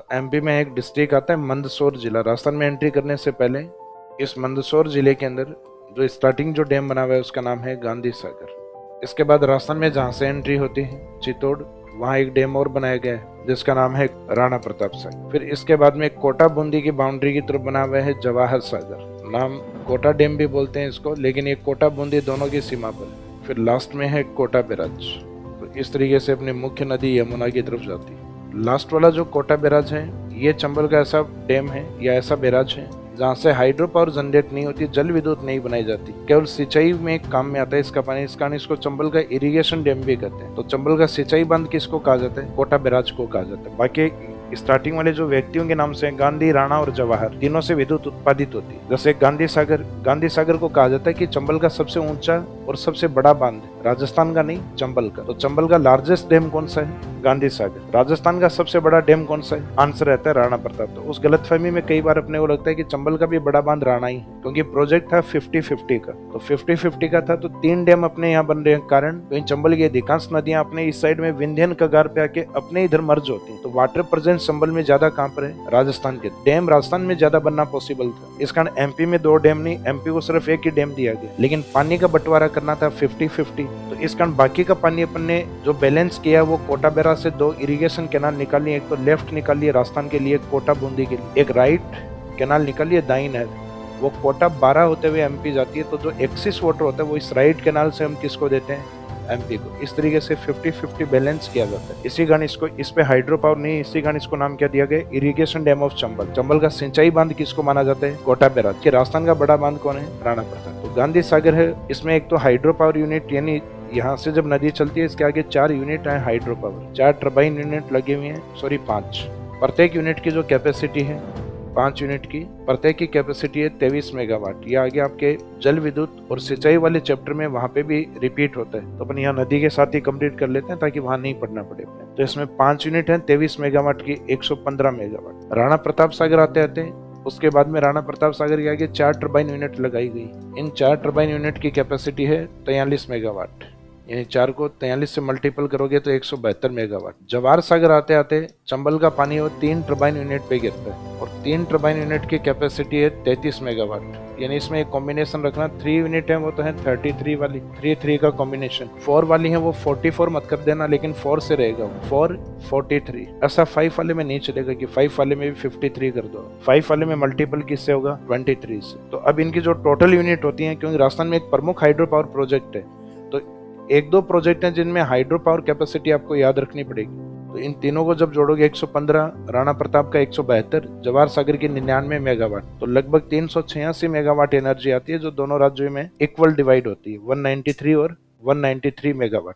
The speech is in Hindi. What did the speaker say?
एमपी में एक डिस्ट्रिक्ट आता है मंदसौर जिला। राजस्थान में एंट्री करने से पहले इस मंदसौर जिले के अंदर जो स्टार्टिंग जो डैम बना हुआ है उसका नाम है गांधी सागर। इसके बाद राजस्थान में जहाँ से एंट्री होती है चित्तौड़, वहाँ एक डैम और बनाया गया है जिसका नाम है राणा प्रताप सागर। फिर इसके बाद में कोटा बूंदी की बाउंड्री की तरफ बना हुआ है जवाहर सागर। नाम कोटा डैम भी बोलते हैं इसको, लेकिन ये कोटा बूंदी दोनों की सीमा पर। फिर लास्ट में है कोटा बैराज। तो इस तरीके से अपनी मुख्य नदी यमुना की तरफ जाती है। लास्ट वाला जो कोटा बैराज है ये चंबल का ऐसा डैम है या ऐसा बैराज है जहाँ से हाइड्रो पावर जनरेट नहीं होती, जल विद्युत नहीं बनाई जाती, केवल सिंचाई में काम में आता है इसका पानी। इस कारण इसको चंबल का इरिगेशन डैम भी कहते हैं। तो चंबल का सिंचाई बांध किसको कहा जाता है? कोटा बैराज को कहा जाता है। बाकी स्टार्टिंग वाले जो व्यक्तियों के नाम से गांधी, राणा और जवाहर, तीनों से विद्युत उत्पादित होती है। जैसे गांधी सागर को कहा जाता है कि चंबल का सबसे ऊंचा और सबसे बड़ा बांध, राजस्थान का नहीं चंबल का। तो चंबल का लार्जेस्ट डैम कौन सा है? गांधी सागर। राजस्थान का सबसे बड़ा डैम कौन सा है? आंसर रहता है राणा प्रताप। तो उस गलतफहमी में कई बार अपने को लगता है कि चंबल का भी बड़ा बांध राणा ही है, क्योंकि प्रोजेक्ट था 50-50 का। तो 50-50 का था तो 3 डैम अपने यहाँ बन रहे हैं कारण चंबल की अधिकांश नदियां अपने इस साइड में विंध्यन कगार पे आके अपने इधर मर्ज होती है। तो वाटर प्रेजेंस चंबल में ज्यादा कहां पर है? राजस्थान के। डैम राजस्थान में ज्यादा बनना पॉसिबल था, इस कारण एमपी में 2 डैम नहीं, एमपी को सिर्फ एक ही डैम दिया गया। लेकिन पानी का बंटवारा करना था 50-50, तो इस कारण बाकी का पानी अपन ने जो बैलेंस किया वो कोटा बैराज से 2 इरिगेशन कैनाल निकाली। एक तो लेफ्ट निकाली राजस्थान के लिए कोटा बूंदी के लिए, एक राइट कैनाल निकाली दाई नहर, वो कोटा 12 होते हुए एमपी जाती है। तो जो एक्सिस वाटर होता है वो इस राइट कैनाल से हम किसको देते हैं? एमपी को। इस तरीके से 50-50 बैलेंस किया जाता है। इसी कारण इसको, इस पे हाइड्रो पावर नहीं, इसी कारण इसको नाम क्या दिया गया? Irrigation dam of Chambal. Chambal का सिंचाई बांध किसको माना जाता है? कोटा बैराज। कि राजस्थान का बड़ा बांध कौन है? राणा प्रताप। तो गांधी सागर है, इसमें एक तो हाइड्रो पावर यूनिट, यानी यहाँ से जब नदी चलती है इसके आगे 4 यूनिट है हाइड्रो पावर, 4 टर्बाइन यूनिट लगे हुए हैं, सॉरी 5। प्रत्येक यूनिट की जो कैपेसिटी है 5 यूनिट की, प्रत्येक की कैपेसिटी है 23 मेगावाट। ये आगे आपके जल विद्युत और सिंचाई वाले चैप्टर में वहां पे भी रिपीट होता है, तो अपन यहाँ नदी के साथ ही कंप्लीट कर लेते हैं ताकि वहां नहीं पढ़ना पड़े अपने। तो इसमें 5 यूनिट है 23 मेगावाट की, 115 मेगावाट। राणा प्रताप सागर आते आते उसके बाद में राणा प्रताप सागर के आगे 4 टर्बाइन यूनिट लगाई गई। इन 4 टर्बाइन यूनिट की कैपेसिटी है 43 मेगावाट, यानी 4 को 43 से मल्टीपल करोगे तो 172 मेगावाट। जवाहर सागर आते आते चंबल का पानी वो 3 टर्बाइन यूनिट पे गिरता है और 3 टर्बाइन यूनिट की कैपेसिटी है 33 मेगावाट। यानी इसमें एक कॉम्बिनेशन रखना, 3 यूनिट है वो तो है 33 वाली, 3 का कॉम्बिनेशन। 4 वाली है वो 44 मत कर देना, लेकिन 4 से रहेगा 443। ऐसा 5 वाले में नहीं चलेगा कि 5 वाले में भी 53 कर दो। 5 वाले में मल्टीपल किससे होगा? 23 से। तो अब इनकी जो टोटल यूनिट होती है, क्योंकि राजस्थान में एक प्रमुख हाइड्रो पावर प्रोजेक्ट है, तो 1-2 प्रोजेक्ट हैं जिनमें हाइड्रो पावर कैपेसिटी आपको याद रखनी पड़ेगी। तो इन तीनों को जब जोड़ोगे 115, राणा प्रताप का 172, जवाहर सागर की 99 मेगावाट, तो लगभग 386 मेगावाट एनर्जी आती है जो दोनों राज्यों में इक्वल डिवाइड होती है, 193 और 193 मेगावाट।